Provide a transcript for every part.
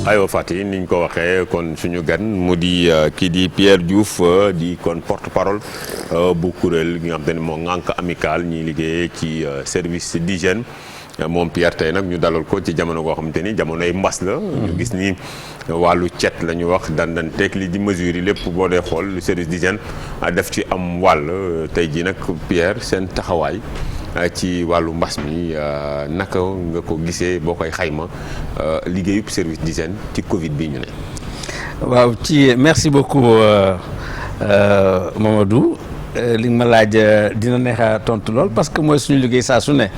aywa Fati ni ñu ko waxee kon suñu gan mu di kii di Pierre Diouf di kon porte-parole bu kuréel gi nga xam te ne moo ŋànk amical ñiy liggéeyee ci service d'hygiène moom Pierre tey nag ñu dalal ko ci jamono goo xamante ni jamonoy mbas la. ñu gis ni wàllu cet la ñu wax dandanteeg li di mesures yi lépp boo dee xool lu service d'hygiène def ci am wàll tey jii nag Pierre seen taxawaay. ci wàllu mbas mi naka nga ko gisee boo koy xayma liggéeyub service d'hygiène ci Covid bi ñu ne. waaw merci beaucoup Mamadou li nga ma laaj dina neex a tontu lool parce que mooy suñu liggéey saa su ne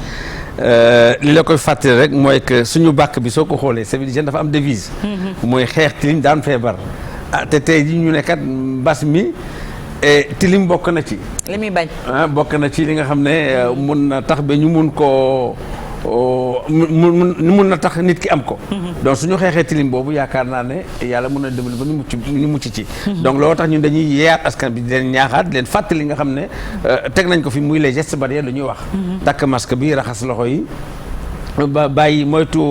li la koy fàttali rek mooy que suñu bàkk bi soo ko xoolee service d'hygiène dafa am devise. mooy xeex tilim daan feebar. te tey jii ñu ne kat mbas mi. tilim bokk na ci. li muy bañ. bokk na ci li nga xam ne mun na tax ba ñu mun koo mun na tax nit ki am ko. donc suñu xeexee tilim boobu yaakaar naa ne yàlla mun na dimbali ba ñu mucc ci. donc loolu tax ñun dañuy yeeyaat askan bi di leen ñaaxaat di leen fàttali nga xam ne teg nañ ko fi muy les gestes barrières lu ñuy wax. takk masque bi raxas loxo yi ba bàyyi moytu.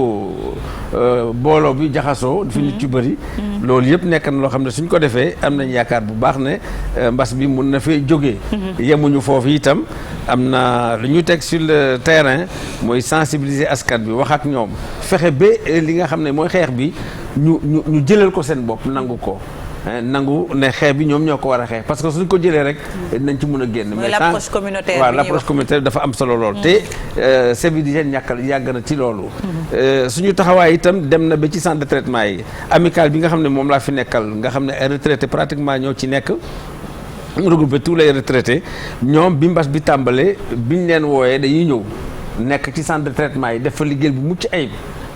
booloo bi jaxasoo fi nit yu bëri loolu yëpp nekk na loo xam ne suñ ko defee am nañ yaakaar bu baax ne mbas bi mun na fee jógee yemuñu foofu itam am na lu ñu teg sur le terrain mooy sensibiliser askan bi wax ak ñoom fexe ba li nga xam ne mooy xeex bi ñu jëlal ko seen bopp nangu ko nangu ne xeex bi ñoom ñoo ko war a xeex parce que suñ ko jëlee rek nañ ci mën a génn. mais l'approche communautaire waaw l'approche communautaire dafa am solo lool. te service d'hygiène yàgg na ci loolu. suñu taxawaay itam dem na ba ci centre de traitement yi amical bi nga xam ne moom laa fi nekkal nga xam ne ay retraités pratiquement ñoo ci nekk. mu regroupé tous les retraités ñoom bi mbas bi tàmbalee biñ leen wooyee dañuy ñëw nekk ci centre de traitement yi def fa liggéey bu mucc ayib.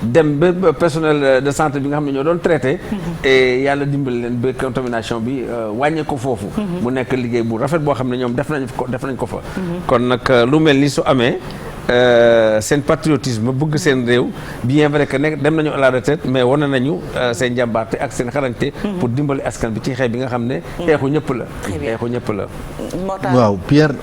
dem ba personnel de santé bi nga xam ne ñoo doon traité et yàlla dimbali leen ba contamination bi wàññee ko foofu mu nekk liggéey bu rafet boo xam ne ñoom def nañ ko fa kon nag lu mel ni su amee seen patriotisme bëgg seen réew bien vrai que nekk dem nañu à la retraite mais wane nañu seen njàmbaarte ak seen xarañte pour dimbali askan bi ci xeex bi nga xam ne xeexu ñëpp la waaw Pierre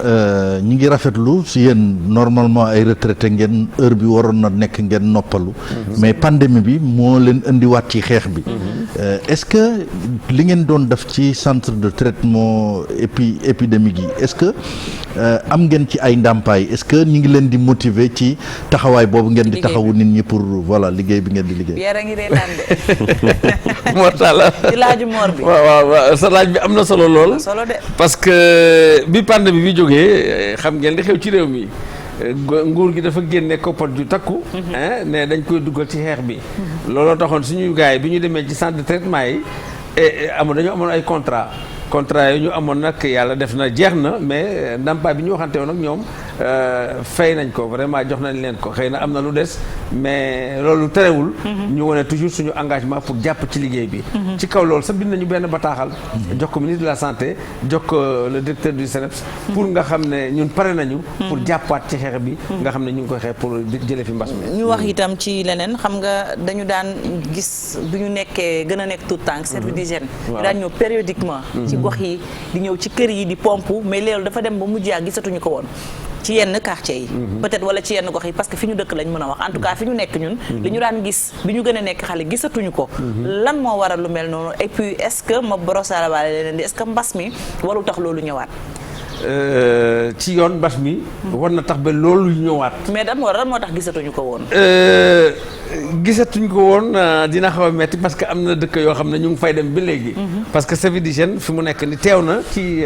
ñi ngi rafetlu si yéen normalement ay retraité ngeen heure bi waroon na nekk ngeen noppalu mais pandémie bi moo leen indiwaat ci xeex bi est-ce que li ngeen doon def ci centre de traitement épidémique yi est-ce que am ngeen ci ay ndàmpaay est-ce que ñi ngi leen di motiver ci taxawaay boobu ngeen di taxawu nit ñi pour voilà liggéey bi ngeen di liggéey. Pierre a ngi reetaan de. Mor Talla ci laaju Mor bi. waaw sa laaj bi am na solo lool. solo de parce que bi pandémie bi jógee xam ngeen li xew ci réew mi. nguur gi dafa génne koppar ju takku. ne dañ koy duggal ci xeex bi. looloo taxoon suñu gars yi bi ñu demee ci centre de traitement yi dañoo amoon ay contrat yi ñu amoon nag yàlla def na jeex na mais ndàmpaay bi ñu waxante woon ak ñoom fay nañ ko vraiment jox nañ leen ko xëy na am na lu des mais loolu terewul. ñu wane toujours suñu engagement pour jàpp ci liggéey bi. ci kaw loolu sax bind nañu benn bataaxal. jox ko ministre de la santé jox ko le directeur du SNEIPS. pour nga xam ne ñun pare nañu. pour jàppaat ci xeex bi. nga xam ne ñu ngi koy xeex pour jëlee fi mbas mi. ñu wax itam ci leneen xam nga dañu daan gis bu ñu nekkee gën a nekk tout temps service d'hygiène. ñu daan ñëw périodiquement. ci gox yi di ñëw ci kër yi di pompe mais loolu dafa dem ba mujj ak gisatuñu ko woon. ci yenn quartier yi peut-être wala ci yenn gox yi parce que fi ñu dëkk lañ mën a wax en tout cas fi ñu nekk ñun li ñu daan gis bi ñu gën a nekk xale gisatuñu ko lan moo waral lu mel noonu et puis est-ce que ma brossala waale leneen di est-ce que mbas mi warul tax loolu ñëwaat ci yoon mbas mi war na tax ba loolu ñëwaat mais lan moo tax gisatuñu ko woon gisatuñ ko woon dina xaw a metti parce que am na dëkk yoo xam ne ñu ngi fay dem ba léegi parce que service d'hygiène fi mu nekk ni teew na ci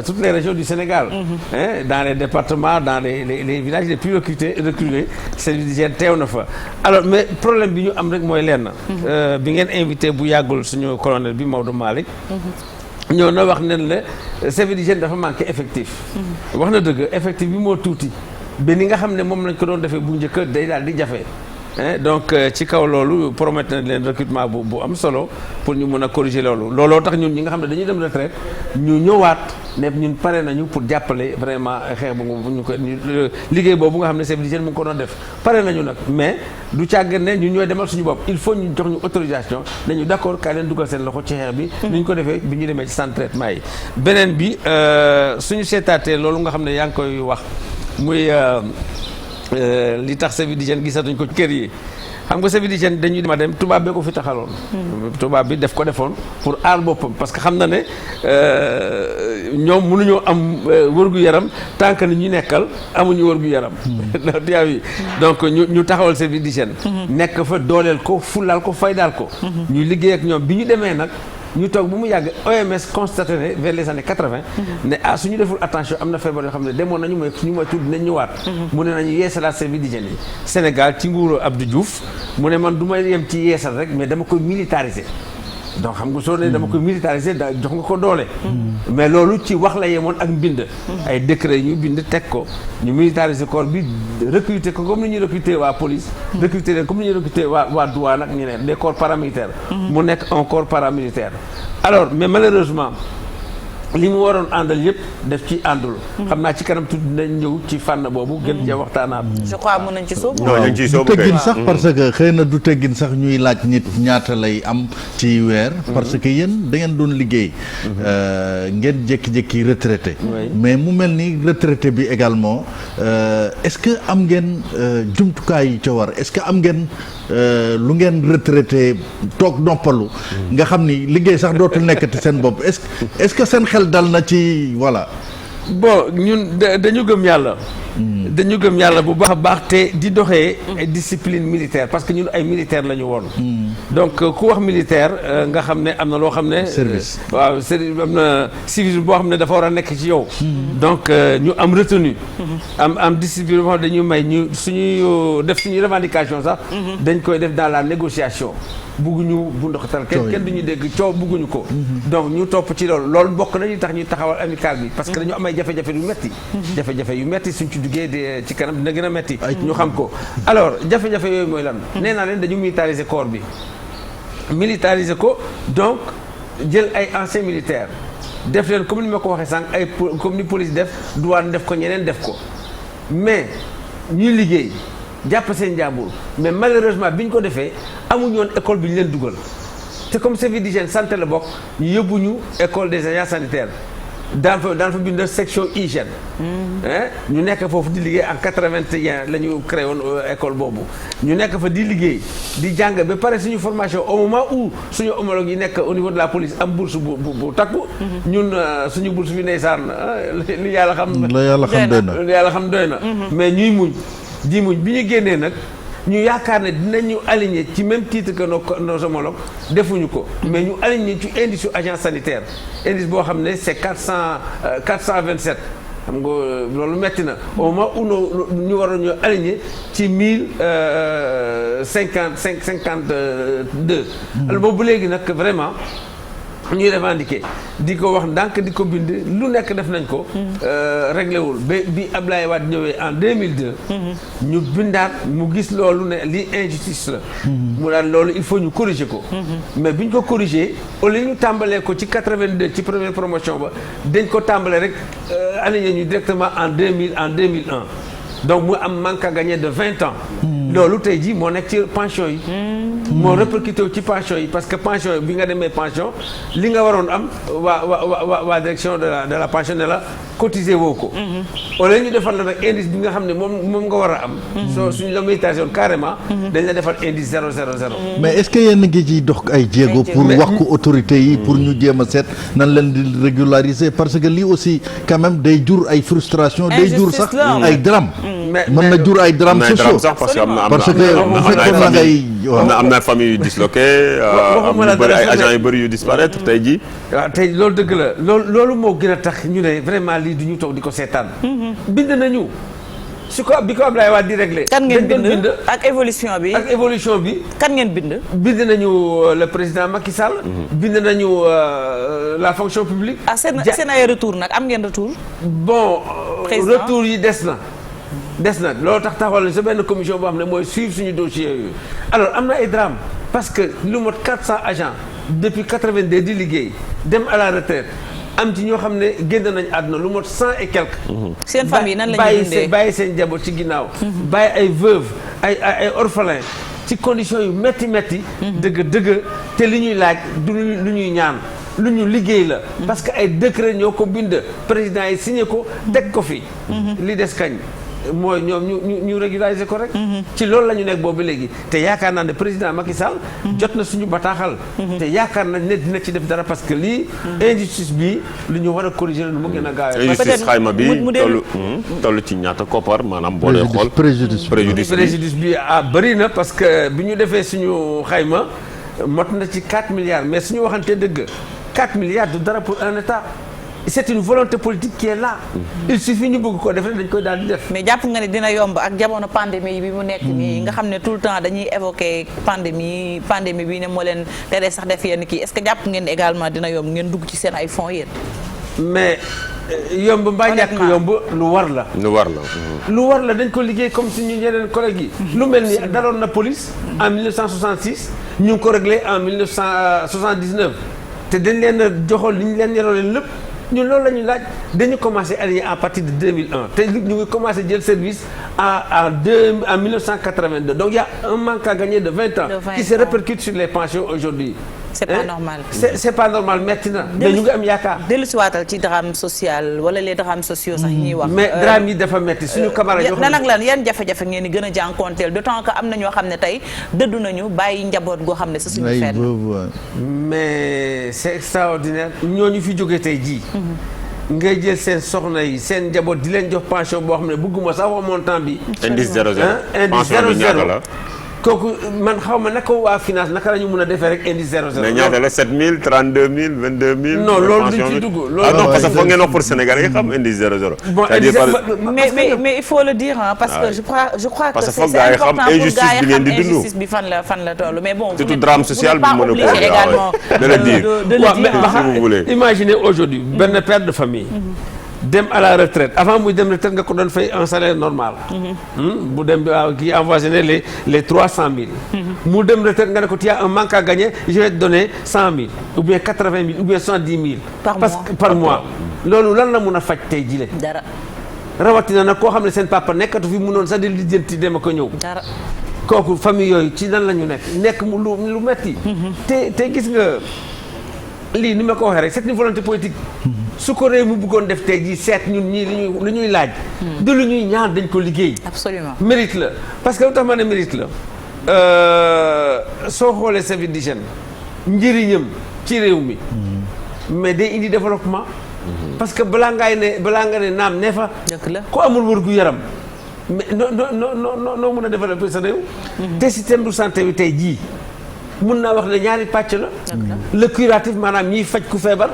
toutes les régions du Sénégal dans les départements dans les villages les plus reculés service d'hygiène teew na fa alors mais problème bi ñu am rek mooy lenn bi ngeen invité bu yàggul suñu colonel bi Maodo Malick ñoo na wax nen la service d'hygiène dafa manqué effectif wax na dëgg effectif bi moo tuuti ba ni nga xam ne moom lañ ko doon defee bu njëkk day daal di jafe donc ci kaw loolu promettre na leen recrutement bu am solo pour ñu mën a corriger looloo tax ñun ñi nga xam ne dañuy dem retraite ñu ñëwaat ne ñun pare nañu pour jàppale vraiment xeex bu ñu ko liggéey boobu nga xam ne service d'hygiène mu ngi ko doon def pare nañu nag mais du càgg ne ñun ñooy demal suñu bopp il faut ñu jox ñu autorisation nañu d'accord kaay leen dugal seen loxo ci xeex bi ni ñu ko defee bi ñu demee ci centre de traitement yi beneen bi suñu seetaatee loolu nga xam ne yaa ngi koy wax muy li tax service d'hygiène gisatuñ ko ci kër yi xam nga service d'hygiène dañuy dem tubaab bee ko fi taxaloon. tubaab bi def ko defoon pour aar boppam parce que xam na ne ñoom mënuñoo am wërgu yaram tant que ni ñu nekkal amuñu wërgu yaram. donc ñu taxawal service d'hygiène. nekk fa dooleel ko fulaal ko faydaal ko. ñu liggéey ak ñoom bi ñu demee nag. ñu toog bu mu yàgg OMS constaté ne vers les années 80 ne suñu deful attention am na feebar yoo xam ne demoon nañu mooy suñu moytuwul dinañ ñëwaat mu ne nañu yeesalaat service d'hygiène yi Sénégal ci nguuru Abdou Diouf mu ne man du may yem ci yeesal rek mais dama koy militariser donc xam nga soo ne dama koy militariser da jox nga ko doole mais loolu ci wax la yemoon ak mbind ay décret ñu bind teg ko ñu militariser corps bi recruter ko comme ni ñuy recruter waa police recruter leen comme ni ñuy recruter waa douane ak ñeneen des corps paramilitaires mu nekk un corps paramilitaire alors mais malheureusement li mu waroon àndal yëpp def ci àndul xam naa ci kanam tudd nañ ñëw ci fànn boobu gën cee waxtaanaat je crois mën nañ ci sóobu du teggin sax parce que xëy na du teggin sax ñuy laaj nit ñaata lay am ci weer parce que yéen da ngeen doon liggéey ngeen jékki-jékki retraité mais mu mel ni retraité bi également est-ce que am ngeen jumtukaay yi ca war est-ce que am ngeen lu ngeen retraité toog noppalu nga xam ni liggéey sax dootul nekkati seen bopp est-ce que seen xel dal na ci voilà. bon ñun dañu gëm yàlla. dañu gëm yàlla bu baax a baax te di doxee discipline militaire parce que ñun ay militaire la ñu woon. donc ku wax militaire nga xam ne am na loo xam ne. service waaw service am na civisme boo xam ne dafa war a nekk ci yow. donc ñu am retenue. am discipline boo xam ne dañuy may ñu suñuy def suñuy revendication sax. dañ koy def dans la négociation. bugguñu bu ndoxtal kenn duñu dégg coow bugguñu ko donc ñu topp ci loolu bokk nañu tax ñu taxawal amical bi parce que dañu am ay jafe-jafe yu metti jafe-jafe yu metti suñ ci duggee ci kanam dina gën a metti ñu xam ko alors jafe-jafe yooyu mooy lan nee naa leen dañu militariser corps bi militariser ko donc jël ay anciens militaires def leen comme ni ma ko waxee sànq ay comme ni police def douane def ko ñeneen def ko mais ñuy liggéey jàpp seen njàmbur mais malheureusement bi ñu ko defee amuñu woon école bi ñu leen dugal te comme service d'hygiène santé la bokk ñu yóbbu ñu école des agents sanitaires daan fa bind section hygiène ñu nekk foofu di liggéey en 81 la ñu créé woon école boobu ñu nekk fa di liggéey di jàng ba pare suñu formation au moment où suñu homologue yi nekk au niveau de la police am bourse bu takku ñun suñu bourse bi ndeysaan li yàlla xam doy na mais ñuy muñ di muñ bi ñu génnee nag ñu yaakaar ne dinañu aligner ci même titre que nos homologues defuñu ko mais ñu aligner ci indice yu agent sanitaire indice boo xam ne c'est 427 xam nga loolu metti na au moment où ñu waroon ñu aligner ci 1052 alors boobu léegi nag vraiment ñuy revendiquer di ko wax ndànk di ko bind lu nekk def nañ ko réglé wul ba bi Ablaye Wade ñëwee en 2002 ñu bindaat mu gis loolu ne lii injustice la mu daal loolu il faut ñu corriger ko mais bi ñu ko corriger au lieu ñu tàmbalee ko ci 82 ci première promotion ba dañ ko tàmbalee rek aligné ñu directement en 2001 donc mu am manque à gagner de 20 ans loolu tey jii moo nekk ci pension yi moo répercuté ci pension yi parce que pension yi bi nga demee pension li nga waroon am waa direction de la pension ne la cotiser woo ko au lieu ñu defal la nag indice bi nga xam ne moom nga war a am soo suñu la méditation carrément dañ la defal indice 000 mais est-ce que yéen ngi ciy dox ay jéego pour wax ko autorités yi pour ñu jéem a seet nan leen di régulariser parce que lii aussi quand même day jur ay frustration day jur sax ay drame mën na jur ay drames sociaux parce que bu fekkoon na ngay am na famille yu disloqué am yu bëri ay agents yu bëri yu disparaître tey jii waaw tey loolu dëgg la loolu moo gën a tax ñu ne vraiment lii du ñu toog di ko seetaan bind nañu su ko bi ko Abdoulaye Wade di réglé kan ngeen bind ak évolution bi kan ngeen bind nañu le président Macky Sall bind nañu la fonction publique seen ay retour nag am ngeen retour bon retour yi des na loolu tax taxawal nañ sa benn commission boo xam ne mooy suivre suñu dossier yooyu alors am na ay drame parce que lu mot 400 agents depuis 82 di liggéey dem à la retraite am ci ñoo xam ne génn nañ àdduna lu mot 100 et quelques seen famille nan la ñuy dundee bàyyi seen njaboot ci ginnaaw bàyyi ay veuve ay orphelins ci conditions yu métti dëgg te li ñuy laaj du lu ñuy ñaan lu ñu liggéey la parce que ay décret ñoo ko bind président yi signé ko teg ko fi li des kañ mooy ñoom ñu régulariser ko rek. ci loolu la ñu nekk boobu léegi te yaakaar naa ne président Macky Sall. jot na suñu bataaxal. te yaakaar nañ ne dina ci def dara parce que lii injustice bi lu ñu war a corriger nu mu gën a gaawee. injustice xayma bi toll ci ñaata koppar maanaam boo dee xool. préjudice bi bëri na parce que bi ñu defee suñu xayma mot na ci 4 milliards mais suñu waxantee dëgg 4 milliards du dara pour un état. c'est une volonté politique qui est là. il suffit ñu bëgg ko def rek dañ koy daal di def. mais jàpp nga ne dina yomb ak jamono pandémie bi mu nekk nii nga xam ne tout le temps dañuy évoquer pandémie bi ne moo leen tere sax def yenn kii est-ce que jàpp ngeen également dina yomb ngeen dugg ci seen ay fonds yéen. mais yomb mbaa ñàkk yomb lu war la. lu war la dañ ko liggéey comme suñu yeneen collègues yi. lu mel ni daloon na police en 1966 ñu ngi ko réglé en 1979 te dañ leen a joxoon li ñu leen yoroo leen lépp. ñun loolu la ñuy laaj dañu commencé aligner à partir de 2001 te ñu ngi commencé jël service en 1982 donc il y a un manque à gagner de 20 ans qui se répercute sur les pensions aujourd'hui. c'est pas normal. c'est pas normal metti na mais ñu ngi am yaakaar. dellu si waatal ci drame social wala les drames sociaux sax ñuy wax. mais drame yi dafa metti suñu camarades yoo xam ne lan yan jafe-jafe ngeen di gën a jànkoonteel d'autant que am na ñoo xam ne tey dëddu nañu bàyyi njaboot goo xam ne sa suñu fenn. mais c'est extraordinaire ñooñu fi jógee tey jii. ngay jël seen soxna yi seen njaboot di leen jox pension boo xam ne bëgguma sax wax montant bi. indice 00. indice 00 kooku man xaw ma naka waa finance naka la ñu mën a defee rek indice 00. mais ñaata la 7000 32000 22000. non loolu duñ ci dugg loolu. non parce que foog ngeen wax pour Sénégal yi xam indice 00. bon mais il faut le dire parce que je crois que c'est important pour gars yi xam injustice bi fan la toll mais bon. surtout drame social bi mën a obligé également de le dire. si vous voulez. Imaginez aujourd'hui benn père de famille. dem à la retraite avant muy dem retraite nga ko doon fay un salaire normal. bu dem kii envoisonné les 300000. mu dem retraite nga ne ko tu as un manque à gagner je vais te donner 100000 ou bien 80000 ou bien 110000. par mois loolu lan la mun a faj tey jile. dara. rawatina nag koo xam ne seen papa nekkatu fi munoon sax di lijjanti dem ak ko ñëw. dara. kooku famille yooyu ci nan la ñu nekk mu lu metti te gis nga lii ni ma ko waxee rek c'est une volonté politique. su ko réew mu bëggoon def tey jii seet ñun ñii lu ñuy laaj. de lu ñuy ñaan dañ ko liggéey. absolument mérite la parce que lu tax ma ne mérite la soo xoolee service d'hygiène njëriñam ci réew mi. mais day indi développement. parce que balaa nga ne naam ne fa. dëgg la ku amul wërgu yaram mais noo mën a développer sa réew. te système de santé bi tey jii. mun naa wax ne ñaari pàcc la. le curatif maanaam ñiy faj ku feebar.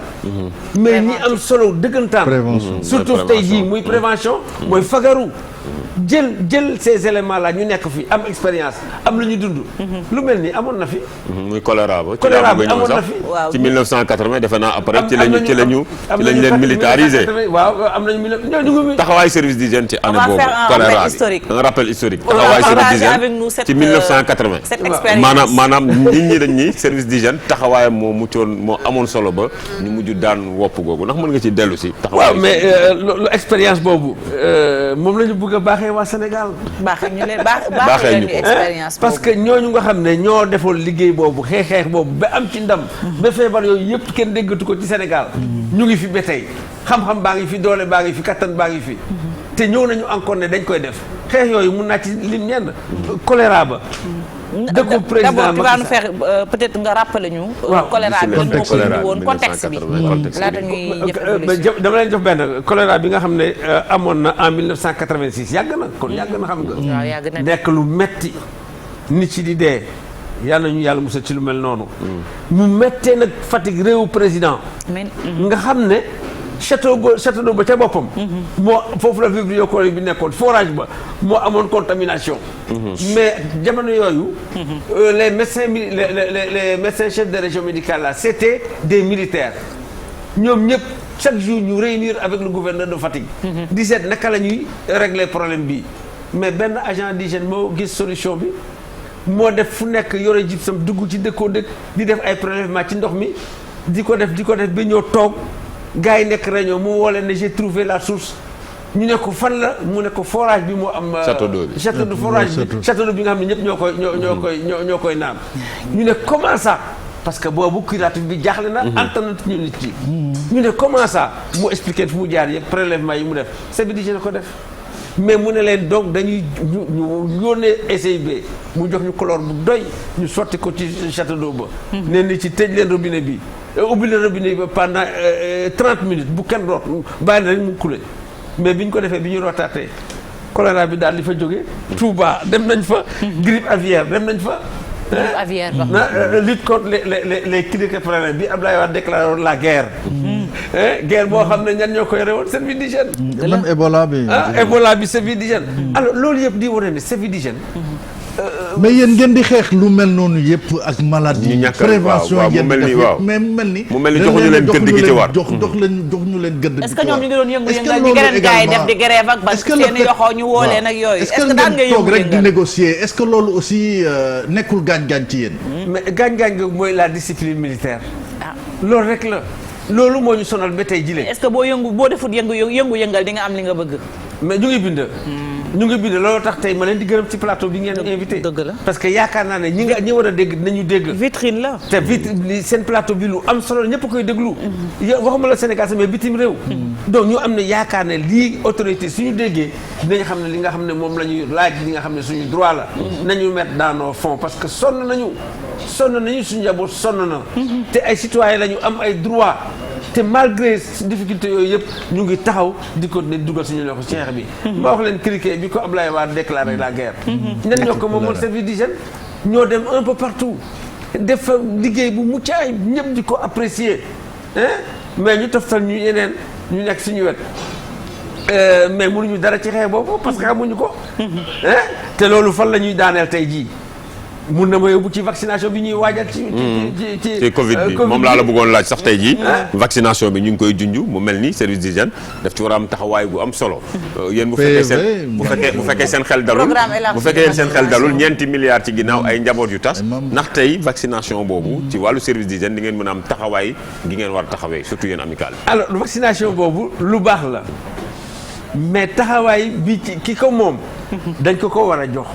mais ñi am solo dëggantaan. surtout tey jii muy prévention. mooy fagaru. jël ces éléments là ñu nekk fi am expérience am lu ñu dund. lu mel ni amoon na fi. muy choléra ba. bi amoon na fi. waaw ci 1980 defe naa après. ci lañu leen militarisé. waaw am nañu ñooñu. taxawaay service d'hygiène ci année boobu. choléra bi un rappel historique. taxawaay service d'hygiène ci 1980. maanaam nit ñi dañ ni service d'hygiène taxawaayam moo muccoon moo amoon solo ba ñu mujj daan wopp googu ndax mën nga ci dellu si. taxawaay waaw mais expérience boobu moom la ñu bëgg a baaxee waa Sénégal. baaxee ñu leen expérience parce que ñooñu nga xam ne ñoo defoon liggéey boobu xeex boobu ba am ci ndam. ba feebar yooyu yëpp kenn déggatu ko ci Sénégal. ñu ngi fi ba tey xam-xam baa ngi fi doole baa ngi fi kattan baa ngi fi. te ñëw nañu encore ne dañ koy def xeex yooyu mun naa ci lim ñenn choléra ba. dëgg président d'abord tu vas nous faire peut-être nga rappeler ñu. waaw choléra bi lan moo ko indi woon contexte bi. laata ñuy dama leen jox benn choléra bi nga xam ne amoon na en 1986 yàgg na kon yàgg na xam nga. waaw yàgg na nekk lu metti nit yi di dee yàlla ñu yàlla musal ci lu mel noonu. mu mettee nag Fatick réewu président. nga xam ne. château d'eau ba ca boppam. moo foofu la vibrio chlorique bi nekkoon forage ba moo amoon contamination. mais jamono yooyu. les médecins chefs de région médicale là c'était des militaires ñoom ñëpp chaque jour ñu réunir avec le gouverneur de Fatick. di seet naka la ñuy régler problème bi mais benn agent d'hygiène moo gis solution bi moo def fu nekk yore gypsum dugg ci dëkkoo dëkk di def ay prélèvement ci ndox mi di ko def ba ñëw toog. gars yi nekk réunion mu woo leen ne j'ai trouvé la source ñu ne ko fan la mu ne ko forage bi moo am. château d'eau bi château de forage bi château d'eau bi nga xam ne ñëpp ñoo koy naan. ñu ne comment ça parce que boobu curatif bi jaaxle na. antanat ñu nit yi. ñu ne comment ça mu expliqué fu mu jaar yëpp prélèvement yi mu def service d'hygiène ko def. mais mu ne leen donc dañuy ñu yónnee SIB mu jox ñu chlore bu doy ñu sotti ko ci château d'eau ba. ne ni ci tëj leen robinet bi ubbi leen robinet bi pendant 30 minutes bu kenn root bàyyi rek mu coulé mais bi ñu ko defee bi ñu rootaatee choléra bi daal di fa jóge Touba dem nañ fa. grippe aviaire dem nañ fa. grippe aviaire lutte contre les criquets polaires bi Abdoulaye Wade déclaré woon la guerre. guerre boo xam ne ñan ñoo ko yore woon service d'hygiène. même Ebola bi. Ebola bi service d'hygiène. alors loolu yëpp di wane ne service d'hygiène. mais yéen ngeen di xeex lu mel noonu yëpp ak maladie. prévention ngeen def yëpp mais mel ni. mu mel ni joxuñu leen gëdd gi ci war. jox ñu leen gëdd gi ci war. est-ce que ñoom ñu ngi doon yëngu-yëngal di geneen gars yi def di grève ak ba seen yoxoo ñu woo leen ak yooyu. est-ce que daan nga toog rek di négocier est-ce que loolu aussi nekkul gaañ-gaañ ci yéen. mais gaañ-gaañ nga mooy la discipline militaire. loolu rek la. loolu moo ñu sonal ba tey jile. est-ce que boo defut yëngu-yëngal di nga am li nga bëgg. mais ñu ngi bind. ñu ngi bind loolu tax tey ma leen di gërëm ci plateau bi ngeen invité. dëgg la parce que yaakaar naa ne ñi war a dégg dinañu dégg. vitrine la. te vitrine seen plateau bi lu am solo ñëpp koy déglu. waxuma la Sénégal sax mais bitim réew. donc ñu am ne yaakaar ne lii autorité suñu déggee dinañ xam ne li nga xam ne moom la ñuy laaj li nga xam ne suñu droit la. nañu mettre dans nos fonds parce que sonn nañu suñu njaboot sonn na. te ay citoyens la ñu am ay droits. te malgré difficulté yooyu yëpp ñu ngi taxaw di ko ne dugal suñu loxo ci xeex bi. ma wax leen criquet bi ko Abdoulaye Wade déclaré la guerre. ñan ñoo ko moomoon service d'hygiène ñoo dem un peu partout def fa liggéey bu mucc ayib ñëpp di ko apprécier mais ñu toftal ñu yeneen ñu nekk suñu wet mais mënuñu dara ci xeex boobu parce que xamuñu ko. te loolu fan la ñuy daaneel tey jii. mun na ma yóbbu ci vaccination bi ñuy waajal ci Covid bi moom laa la bëggoon laaj sax tey jii. vaccination bi ñu ngi koy junj mu mel ni service d'hygiène daf ci war a am taxawaay gu am solo. yéen bu fekkee seen xel dalul bu fekkee yéen seen xel dalul ñeenti milliards ci ginnaaw ay njaboot yu tas. ndax tey vaccination boobu ci wàllu service d'hygiène di ngeen mën a am taxawaay gi ngeen war a taxawee surtout yéen amical bi. alors vaccination boobu lu baax la mais taxawaay bi ci ki ko moom dañ ko war a jox.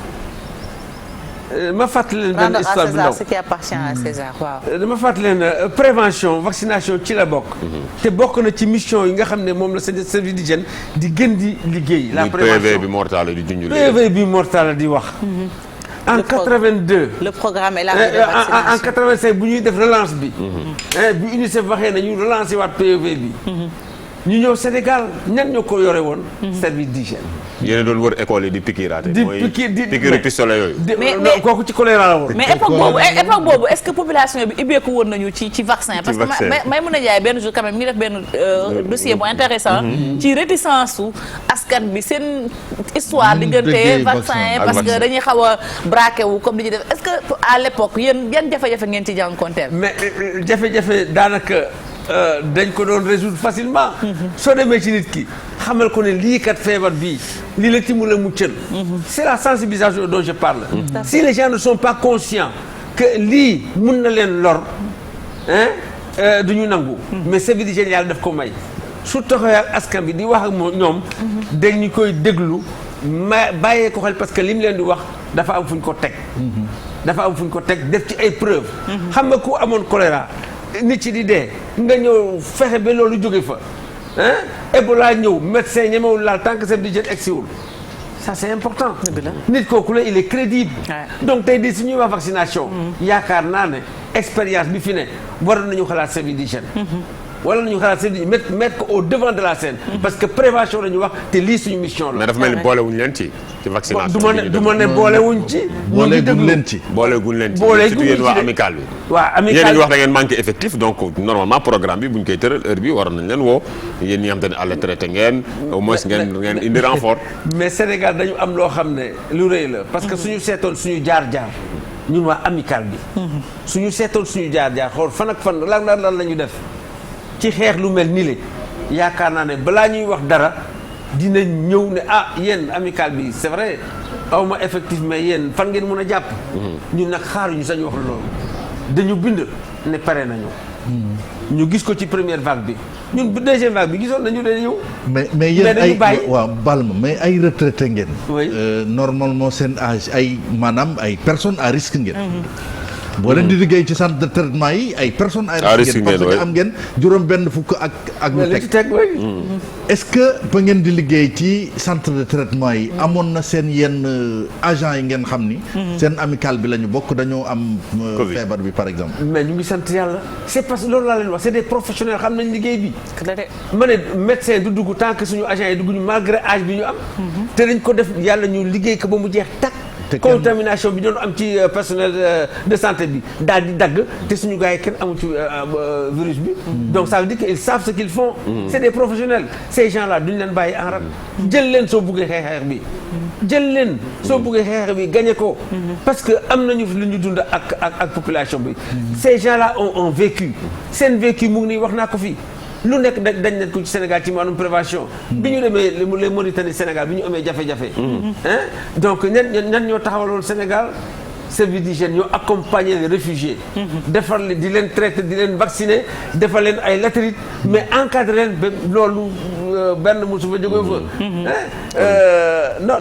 ma fàttali leen benn histoire bu ndaw ce qui appartient à César waaw. dama fàttali leen prévention vaccination ci la bokk. te bokk na ci mission yi nga xam ne moom la service d'hygiène di gën di liggéey. la prévention PV bi mortal di junj. PV bi mortal di wax. en 82. le programme est là de vaccination en 85 bu ñuy def relance bi. bi UNICEF waxee na ñu relancer waat PV bi. ñu ñëw Sénégal ñan ñoo ko yore woon. service d'hygiène. yéen a doon wër école yi di piqûraate. di piqûre pistolet yooyu. mais kooku ci choléra la woon. mais époque boobu est-ce que population bi ibbeeku woon nañu ci vaccin. parce que may mën a jaay benn jour quand même ngi def benn dossier bu intéressant ci réticence su askan bi seen histoire diggante vaccin parce que dañuy xaw a braqué wu comme li ñuy def est-ce que à l'époque yéen yan jafe-jafe ngeen ci jànkonteel. mais jafe-jafe daanaka. dañ ko doon résoudre facilement. soo demee ci nit ki xamal ko ne lii kat feebar bii lii la ci mun a muccal. c'est la sensibilisation dont je parle. si les gens ne sont pas conscients que lii mun na leen lor du ñu nangu. mais service d'hygiène yàlla daf ko may. su taxawee ak askan bi di wax ak ñoom. dañ ñu koy déglu bàyyee ko xel parce que li mu leen di wax dafa am fu ñu ko teg. dafa am fu ñu ko teg def ci ay preuves. xam nga ku amoon choléra. nit ci di dee nga ñëw fexe ba loolu jóge fa Ebola ñëw médecin ñemewul laal tant que service d'hygiène egsiwul ça c'est important. nit kooku la il est crédible. donc tey di suñuy wax vaccination. yaakaar naa ne expérience bi fi ne waroon nañu xalaat service d'hygiène. wala nañu xalaat service d'hygiène mettre ko au devant de la scène. parce que prévention la ñu wax te lii suñu mission la. mais dafa mel ni boolewuñ leen ci vaccination. du ma ne boolewuñ ci. booleeguñ leen ci. booleguñ leen ci. booleguñ surtout yéen waa amical bi. waa amical yéen a ngi wax da ngeen manqué effectif donc normalement programme bi bu ñu koy tëral heure bi waroon nañ leen woo yéen ñi nga xam te ne àll traité ngeen au moins ngeen indi renfort. mais Sénégal dañu am loo xam ne lu rëy la parce que suñu seetoon suñu jaar-jaar ñun waa amical bi. suñu seetoon suñu jaar-jaar xool fan ak fan lan la ñu def ci xeex lu mel ni le yaakaar naa ne balaa ñuy wax dara dina ñëw ne yéen amical bi c'est vrai awma effectif mais yéen fan ngeen mën a jàpp. ñun nag xaaruñu sañ wax loolu dañu bind ne pare nañu. ñu gis ko ci première vague bi ñun bu deuxième vague bi gisoon nañu dañu ñëw. mais yéen ay waaw bal ma mais ay retraité ngeen. oui normalement seen âge ay maanaam ay personnes à risque ngeen. boo leen di liggéey ci centre de traitement yi ay personnes à risque ngeen parce que am ngeen juróom benn fukk ak lu teg est-ce que ba ngeen di liggéey ci centre de traitement yi amoon na seen yenn agents yi ngeen xam ni seen amical bi la ñu bokk dañoo am feebar bi par exemple. mais ñu ngi sant yàlla c'est parce que loolu laa leen wax c'est des professionnels xam nañ liggéey bi ma ne médecin du dugg tant que suñu agents yi dugguñu malgré âge bi ñu am te dañ ko def yàlla ñu liggéey ko ba mu jeex takk contamination bi doon am ci personnel de santé bi daal di dagg te suñu gars yi kenn amul ci virus bi donc ça veut dire qu'ils savent ce qu'ils font c'est des professionnels ces gens-là duñ leen bàyyi en rade jël leen soo buggee xeex bi jël leen soo buggee xeex bi gagné ko parce que am nañu lu ñu dund ak population bi ces gens-là ont vécu seen vécu mu ngi nii wax naa ko fii lu nekk dañ nañ ko ci Sénégal ci maanaam prévention bi ñu demee les Mauritanie Sénégal bi ñu amee jafe-jafe donc ñan ñoo taxawaloon Sénégal service d'hygiène ñoo accompagner les réfugiés defar leen di leen traiter di leen vacciner defar leen ay latérite mais encadrer leen ba loolu benn mosu fa jógee fa non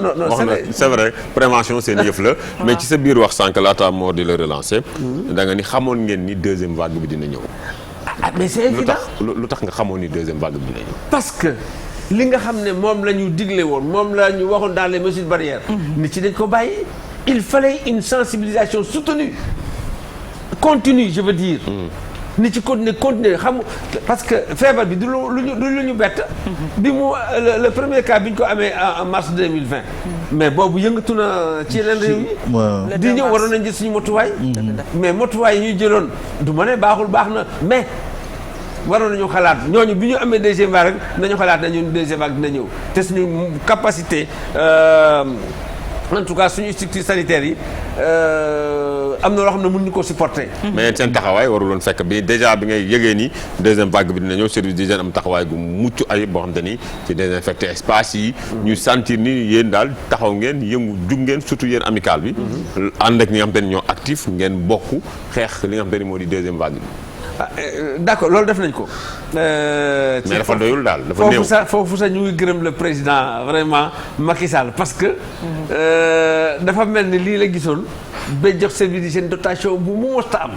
c'est vrai prévention seen yëf la mais ci sa biir wax sànq laata moo di la relancer da nga ni xamoon ngeen ni deuxième vague bi dina ñëw. Mais c'est évident lu tax nga xamoon ni deuxième vague bi dina ñëw. parce que li nga xam ne moom la ñu digle woon moom la ñu waxoon dans les mesures barrières. nit ci dañ ko bàyyi. il fallait une sensibilisation soutenue continue je veux dire. nit ci continuer xam parce que feebar bi du lu ñu bett. bi mu le premier cas bi ñu ko amee en mars 2020. mais boobu yëngatu na ci yeneen réew yi. di ñëw waroon nañ jël suñu motuwaay. mais motuwaay yi ñuy jëloon du ma ne baaxul baax na mais waroon nañu xalaat ñooñu bi ñu amee deuxième vague rek nañu xalaat nañu deuxième vague dina ñëw te suñu capacité en tout cas suñu structure sanitaire yi am na loo xam ne mënuñu ko supporter. mais seen taxawaay waruloon fekk bi déjà bi ngay yëgee ni deuxième vague bi dina ñëw service d'hygiène am taxawaay gu mucc ayib boo xam te ni ci désinfecter espace yi. ñu sentir ni yéen daal taxaw ngeen yëngu jug ngeen surtout yéen amical bi. ànd ak ñi nga xam te ni ñoo actif ngeen bokk xeex li nga xam te ni moo di deuxième vague bi. d'accord loolu def nañ ko. mais dafa doyul daal dafa néew foofu sax ñu ngi gërëm le président vraiment Macky Sall parce que dafa mel ni lii la gisoon ba jox service d'hygiène dotation bu mu mosta am.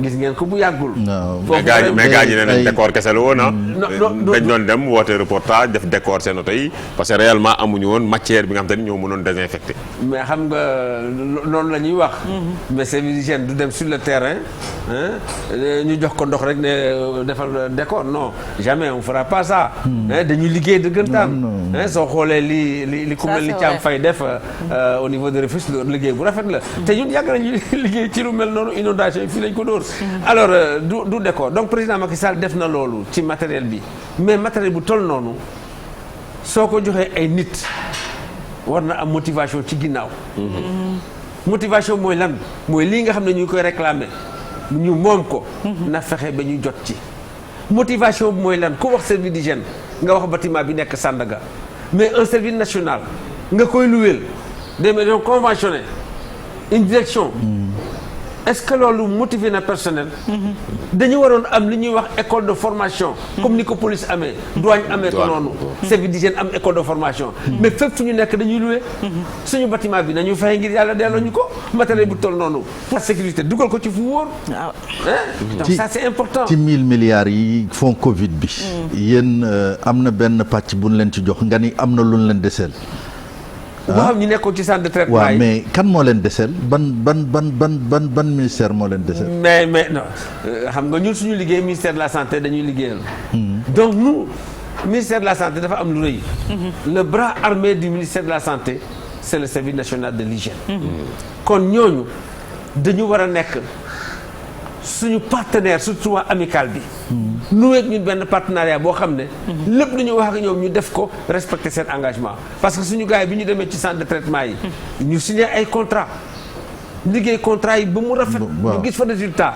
gis ngeen ko bu yàggul. mais gars ñi ne nañ décor kese la woon ah. dañ doon dem woote reportage def décor seen oto yi parce que réellement amuñu woon matière bi nga xam te ni ñoo mënoon désinfecter. mais xam nga loolu la ñuy wax. mais service d'hygiène du dem sur le terrain ñu jox ko ndox rek ne defal décor non jamais on fera pas ça. dañuy liggéey dëggantaan. soo xoolee li ku mel ni Thiam Faye def au niveau de Rufisque liggéey bu rafet la. te ñun yàgg nañu liggéey ci lu mel noonu inondation yi fii lañ ko dóor. alors du décor donc président Macky Sall def na loolu ci matériel bi mais matériel bu toll noonu soo ko joxee ay nit war na am motivation ci ginnaaw. motivation mooy lan mooy lii nga xam ne ñu ngi koy réclamer ñu moom ko. na fexe ba ñu jot ci. motivation bi mooy lan ku wax service d'hygiène nga wax bâtiment bi nekk Sandaga mais un service national nga koy luweel des maisons conventionnées une direction. est-ce que loolu motivé na personnel. dañu waroon am li ñuy wax école de formation. comme ni ko police amee. douane amee ko noonu. service d'hygiène am école de formation. mais fépp fu ñu nekk dañuy loué. suñu bâtiment bi nañu fay ngir yàlla delloo ñu ko matériel bu toll noonu. pour sécurité dugal ko ci fu wóor. waaw donc ça c'est important. ci 1000 milliards yi fonds Covid bi. yéen am na benn pàcc bu ñu leen ci jox nga ni am na lu ñu leen deseel. boo xam ñu nekkoon ci centre de traitement yi. waaw mais kan moo leen deseel ban ministère moo leen deseel. mais non xam nga ñun suñu liggéey ministère de la santé dañuy liggéeyal. donc nous ministère de la santé dafa am lu rëy. le bras armé du ministère de la santé c'est le service national de l'hygiène. kon ñooñu dañu war a nekk suñu partenaire surtout waa amical bi. nu ak ñun benn partenariat boo xam ne. lépp lu ñu wax ak ñoom ñu def ko respecter seen engagement parce que suñu gars yi bi ñu demee ci centre de traitement yi. ñu signé ay contrat liggéey contrat yi ba mu rafet. ñu gis fa résultat.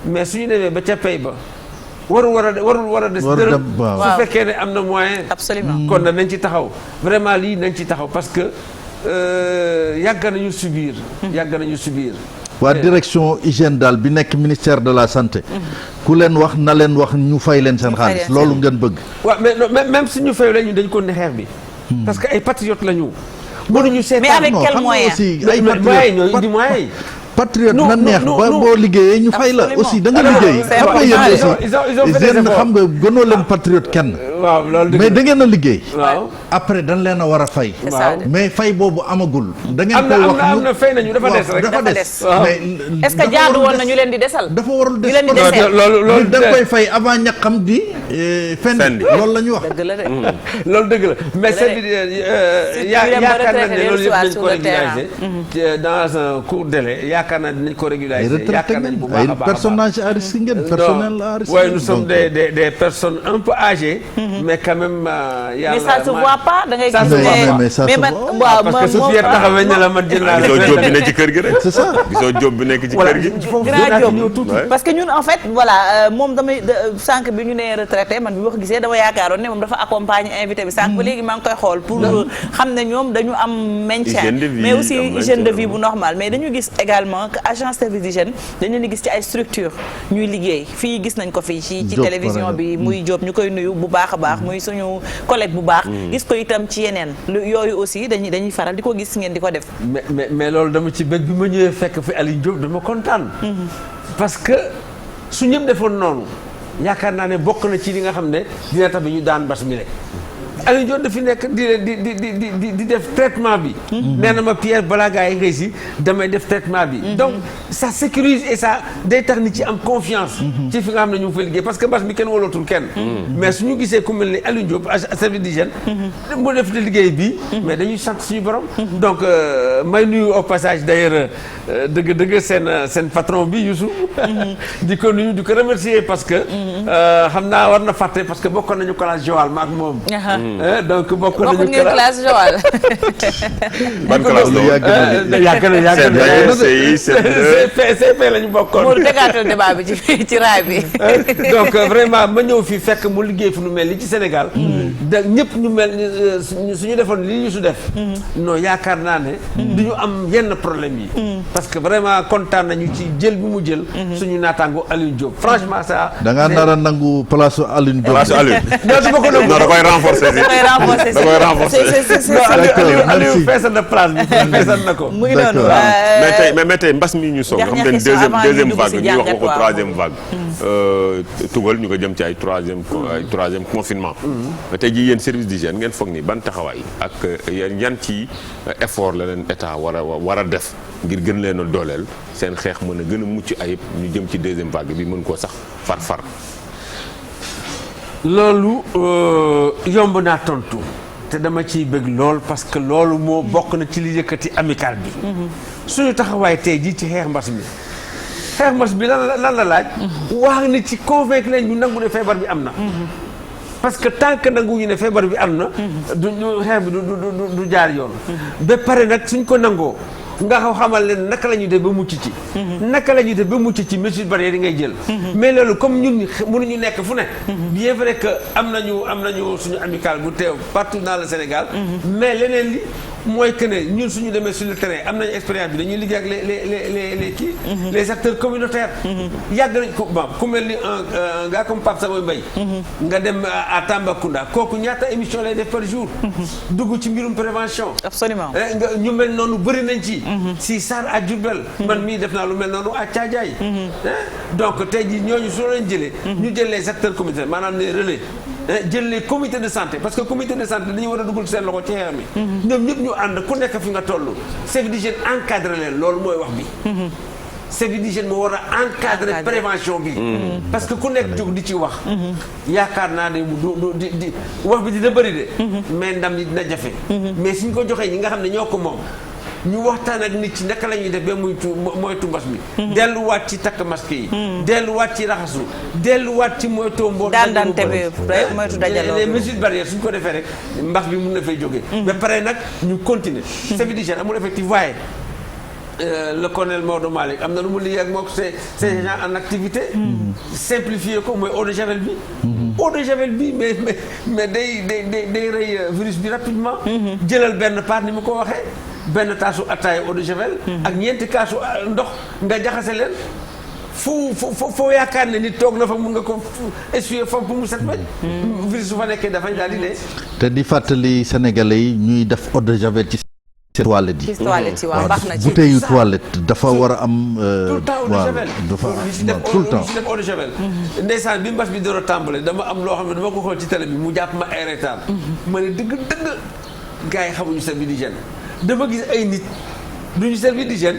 mais suñu demee ba ca pay ba warul war a des dërëm su fekkee ne am na moyen. absolument kon nañ ci taxaw vraiment lii nañ ci taxaw parce que yàgg nañu subir. waa direction hygiène daal bi nekk ministère de la santé. ku leen wax na leen wax ñu fay leen seen xaalis loolu ngeen bëgg. waaw mais non même si ñu fay la ñu dañ ko ne xeex bi. parce que ay patriotes la ñu. mënuñu seetaan mais avec quel moyen aussi ay moyens ñooy indi moyens yi. patriote Non, na non, neex non, ba non. boo liggéeyee ñu fay la Absolument. aussi da nga Alors, liggéey c'est xam nga yéen important. aussi Ils ont fait des yéen efforts. xam nga gënoo leen patriote kenn waaw loolu dëgg mais la. da ngeen a liggéey waaw après dañ leen a war a fay C'est ça. mais fay boobu amagul da ngeen am na koy am wax na am na fay nañu dafa des rek. dafa Dafa des des. Waaw. mais est-ce que dafa jaadu warul woon des. na ñu leen di desal. dafa warul des ñu leen di parce que desee. loolu nit da nga koy fay avant ñaqam di fendi Fendi. loolu la ñu wax dëgg la de. loolu dëgg la mais Dëgg la c'est de. yaakaar nañ ne loolu yëpp dañ sur ko le terrain. régulariser dans un court délai yaakaar naa dinañ ko ay régulariser retraité yaakaar nañ ngeen bu ay baax a baax a baax. personnage à risque ngeen personnel à risque Oui, ngeen. nous sommes Donc, des personnes un peu âgées mais quand même mais ça se voit pas da ngay Ça gis se voit pas. Mais ça se man voit. waaw parce que su moom fi taxawee ne la man jël naa gisoo jóob bi nekk ci kër gi rek. c'est ça. gisoo jóob bi nekk ci voilà kër gi. foofu Grand dinaa ci Diop. ñëw tuuti. Ouais. parce que ñun en fait voilà moom damay sànq bi ñu nee retraité man bi ma ko gisee dama yaakaaroon ne moom dafa accompagner invité bi sànq ba léegi maa ngi koy xool pour xam ne ñoom dañu am maintien Hygiène de vie, mais aussi am hygiène de maintien. vie bu normal mais dañu gis également que agence service d'hygiène dañu leen di gis ci ay structure ñuy liggéey fii gis nañ ko fii ci Diop, télévision par bi muy Diop ñu koy nuyu bu baax a baax muy suñu collègue bu baax gis ko itam ci yeneen yooyu aussi dañuy faral di ko gis ngeen di ko def mais loolu dama ci bëgg bi ma ñëwee fekk fi Aliou Diop dama kontaan. parce que su ñëpp defoon noonu yaakaar naa ne bokk na ci li nga xam ne dina tax bi ñu daan bas mi rek. Aliou Diop dafi nekk di def traitement bi. nee na ma Pierre balaa gaa yi ngay si damay def traitement bi. donc ça sécurise et ça day tax nit ci am confiance. ci fi nga xam ne ñu ngi fay liggéey parce que bas mi kenn wóolootul kenn. mais suñu gisee ku mel ni Aliou Diop service d'hygiène. mu def liggéey bi mais dañuy sant suñu borom. donc may nuyu au passage d'ailleurs dëgg seen patron bi Youssou. di ko nuyu di ko remercier parce que. xam naa war na fàtte parce que bokkoon nañu classe Joal ma ak moom. donc bokk nañu classe Joal. ban classe la yàgg na CP lañu bokkoon. Modou dégaatal débat bi ci raay bi. donc vraiment ma ñëw fi fekk mu liggéey fu nu mel li ci Sénégal. da ñëpp ñu mel ni suñu defoon li ñu su def. non yaakaar naa ne. du ñu am yenn problème yi. parce que vraiment kontaan nañu ci jël bi mu jël. suñu naataango Aliou Diop franchement ça. da ngaa nar a nangu place Aliou Diop. place Aliou. non da koy renforcer si. da koy renforcer. Aliou feesal na place bi feesal na ko. mu ngi noonu mais tey mbas mi ñu soog nga xam ne deuxième vague ñuy wax ko troisième vague. tugal ñu ko jëm ci ay troisième confinement. mais tey jii yéen service d'hygiène ngeen foog ni ban taxawaay ak yan ci effort la leen état war a def ngir gën leen a dooleel seen xeex mën a gën a mucc ayib ñu jëm ci deuxième vague bi mën koo sax far. loolu yomb naa tontu te dama ciy bëgg lool parce que loolu moo bokk na ci li yëkkati amical bi. suñu taxawaay tey jii ci xeex mbas bi lan la laaj. wax ni ci convaincre leen ñu nangu ne feebar bi am na. parce que tant que nanguwuñu ne feebar bi am na. du xeex bi du jaar yoon. ba pare nag suñ ko nangoo. nga xamal leen naka la ñuy def ba mucc ci. naka la ñuy def ba mucc ci mesures barrières yi ngay jël. mais loolu comme ñun mënuñu nekk fu ne. bien vrai que am nañu suñu amical bu teew partout dans le Sénégal. mais leneen li mooy que ne ñun suñu demee sur le terrain am nañu expérience bi dañuy liggéey ak les kii. les acteurs communautaires. yàgg nañ ko ku mel ni un gars comme Pape Samoy Mbaye. nga dem à Tambacounda kooku ñaata émission lay def par jour. dugg ci mbirum prévention. absolument ñu mel noonu bëri nañ ci. si Sarr à Diourbel. man mii def naa lu mel noonu à Thiadiaye. donc tey jii ñooñu soo leen jëlee. ñu jël les acteurs communautaires maanaam les relais. jël les comités de santé parce que comité de santé dañu war a dugal seen loxo ci xeex mi. ñoom ñëpp ñu ànd ku nekk fi nga toll. service d'hygiène encadré leen loolu mooy wax bi. service d'hygiène moo war a encadrer prévention bi. parce que ku nekk jóg di ci wax. yaakaar naa ne di wax bi dina bëri de. mais ndam li dina jafe. mais suñ ko joxee ñi nga xam ne ñoo ko moom. ñu waxtaan ak nit ci naka la ñuy def ba moytu mbas mi. delluwaat ci takk masque yi. delluwaat ci raxasu. delluwaat ci moytu mbool. daan bi moytu dajaloo les mesures barrières suñ ko defee rek mbas bi mun na fay jógee. ba pare nag ñu continuer. service d'hygiène amul effectif waaye. le colonel Maodo Malick am na lu mu liggéey ak moom ces gens en activité. simplifier ko mooy eau de javel bi. eau de javel bi mais day rey virus bi rapidement. jëlal benn part ni mu ko waxee. benn taasu attaaya eau de javel. ak ñeenti kaasu ndox nga jaxase leen. foo yaakaar ne nit toog na fa mun nga ko essuyer fam pour mu set ba. virus su fa nekkee dafay daal di dee. te di fàttali sénégalais yi ñuy def eau de javel ci ci toilette yi. ci toilette yi waaw baax na ci. bouteille toilette dafa war a am. tout le temps eau de javel dafa tout le temps ñu si def eau de javel. ndeysaan bi mbas bi door a tàmbale dama am loo xam ne dama ko xool ci télé bi mu jàpp ma ay reetaan. ma ne dëgg gars yi xamuñu service d'hygiène dama gis ay nit duñu service d'hygiène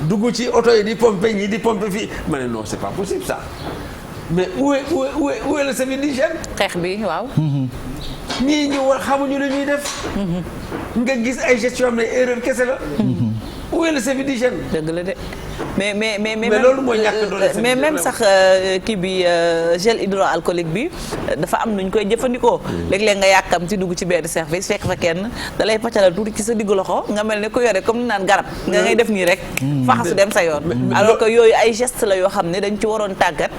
dugg ci oto yi di pomper ñi di pomper fii ma ne non c'est pas possible ça mais où est le service d'hygiène. xeex bi waaw. ñii ñu war xamuñu lu ñuy def. nga gis ay gestion am ne erreur kese la. où est le service d'hygiène. dëgg la de mais loolu mooy ñàkk doole mais même sax kii bi gel hydroalcoolique bi dafa am nuñ koy jëfandikoo. léeg-léeg nga yàkkam ci dugg ci benn service fekk fa kenn da lay pàccalal tuuti ci sa diggu loxo nga mel ne ku yore comme ni naan garab. nga ngay def nii rek. faxasu dem sa yoon. alors que yooyu ay geste la yoo xam ne dañ ci waroon tàggat.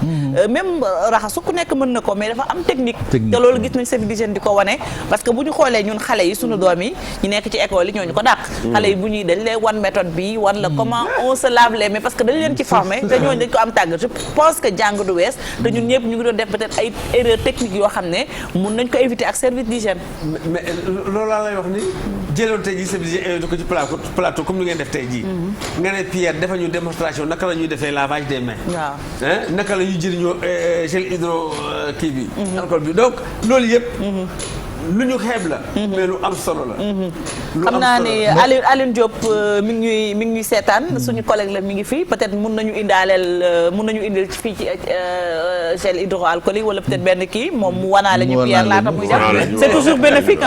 même raxasu ku nekk mën na ko mais dafa am technique. te loolu gis nañ service d'hygiène di ko wane parce que bu ñu xoolee ñun xale yi sunu doom yi ñu nekk ci école yi ñooñu ko dàq. xale yi bu ñuy dañ lay wan méthode bi wan la comment on se lave les mains parce que dañ leen ci formé te ñooñu dañ ko am tàggat je pense que jàng du wees te ñun ñëpp ñu ngi doon def peut-être ay erreurs techniques yoo xam ne mun nañ ko éviter ak service d'hygiène. mais loolu laa lay wax ni jëloon tey jii service d'hygiène invité ko ci plateau comme ni ngeen def tey jii. nga ne Pierre defal ñu démonstration naka la ñuy defee lavage des mains. waaw naka la ñuy jëriñoo gel hydro kii bi. alcool bi donc loolu yëpp. lu ñu xeeb la. mais lu am solo la. xam naa ne Alioune Diop mi ngi ñuy seetaan suñu collègue la mi ngi fii peut-être mun nañu indil fii ci gel hydroalcoolique wala peut-être benn kii moom mu wanaale ñu Pierre laata muy def c'est toujours bénéfique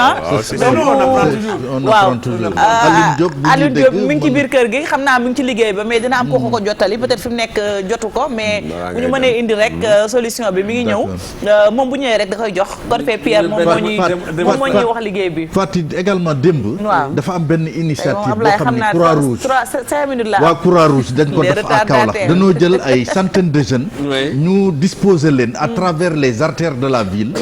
waaw Alioune Diop mi ngi ci biir kër gi xam naa mi ngi ci liggéey ba mais dina am ko ko jottali peut-être fi mu nekk jotu ko mais bu ñu mënee indi rek solution bi mi ngi ñëw moom bu ñëwee rek da koy jox ko defee Pierre moom moo ñuy wax liggéey bi. Fati également démb. dafa am benn initiative boo xam ne Croix-Rouge 5 minutes la. waa Croix-Rouge dañ ko def à Kaolack dañoo jël ay centaines de jeunes. ñu disposer leen à travers les artères de la ville.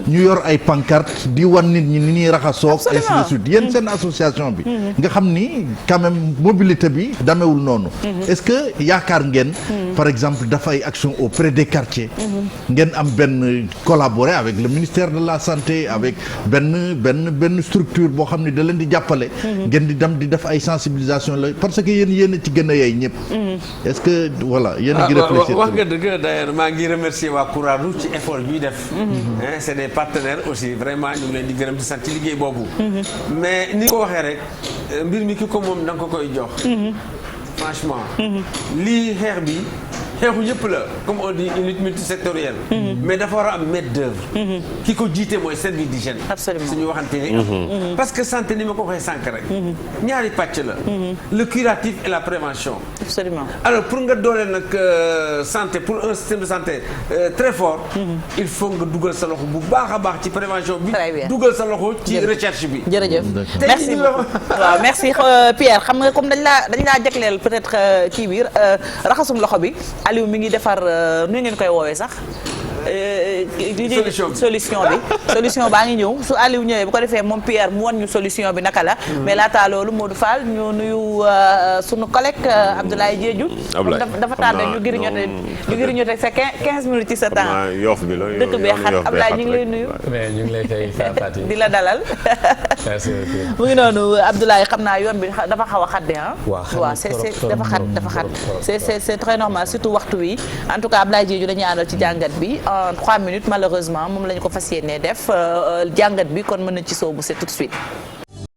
ñu yor ay pancartes di wan nit ñi ni ñuy raxasoo. ainsi de suite yéen seen association bi. nga xam ni quand même mobilité bi damewul noonu. est-ce que yaakaar ngeen. par exemple dafay action auprès des quartiers. ngeen am benn collaborer avec le ministère de la santé avec. benn structure boo xam ne da leen di jàppale. ngeen di dem di def ay sensibilisation la parce que yéen a ci gën a yey ñëpp. est-ce que voilà yéen a ngi réfléchir. wax nga dëgg d'ailleurs maa ngi remercier waa Croix-Rouge ci effort bi def. c'est des partenaires aussi vraiment ñu ngi leen di gërëm di sant ci liggéey boobu. mais ni ko waxee rek mbir mi ki ko moom da nga ko koy jox. franchement. lii xeex bi. xeexu ñëpp la comme on dit une lutte multisectorielle. mais dafa war a am maître d'œuvre. ki ko jiite mooy service d'hygiène. absolument suñu waxante ni parce que santé ni ma ko waxee sànq rek. ñaari pàcc la. le curatif et la prévention. absolument alors pour nga dooleel nag santé pour un système de santé très fort. il faut nga dugal sa loxo bu baax a baax ci prévention bi. dugal sa loxo ci recherche bi. jërëjëf merci waaw merci Pierre xam nga comme dañ laa jagleel peut-être kii biir raxasum loxo bi. Aliou mi ngi defar nu ngeen koy woowee sax. solution baa ngi ñëw su Aliou ñëwee bu ko defee moom Pierre mu wan ñu solution bi naka la. mais laata loolu Modou Fall ñu nuyu sunu collègue Abdoulaye Diédhiou. dafa tànn ñu giriñote sa 15 minutes ci sa temps. Yoff bi la dëkk bee xat Abdoulaye ñu ngi lay nuyu. mais ñu ngi lay fay Fati di la dalal. mu ngi noonu Abdoulaye xam naa yoon bi dafa xaw a xat de ah. waaw dafa xat c'est très normal surtout waxtu wi en tout cas Abdoulaye Diédhiou dañuy àndal ci jàngat bi en 3 minutes malheureusement moom la ñu ko fas yéenee def jàngat bi kon mën na ci soobu c'est tout de suite.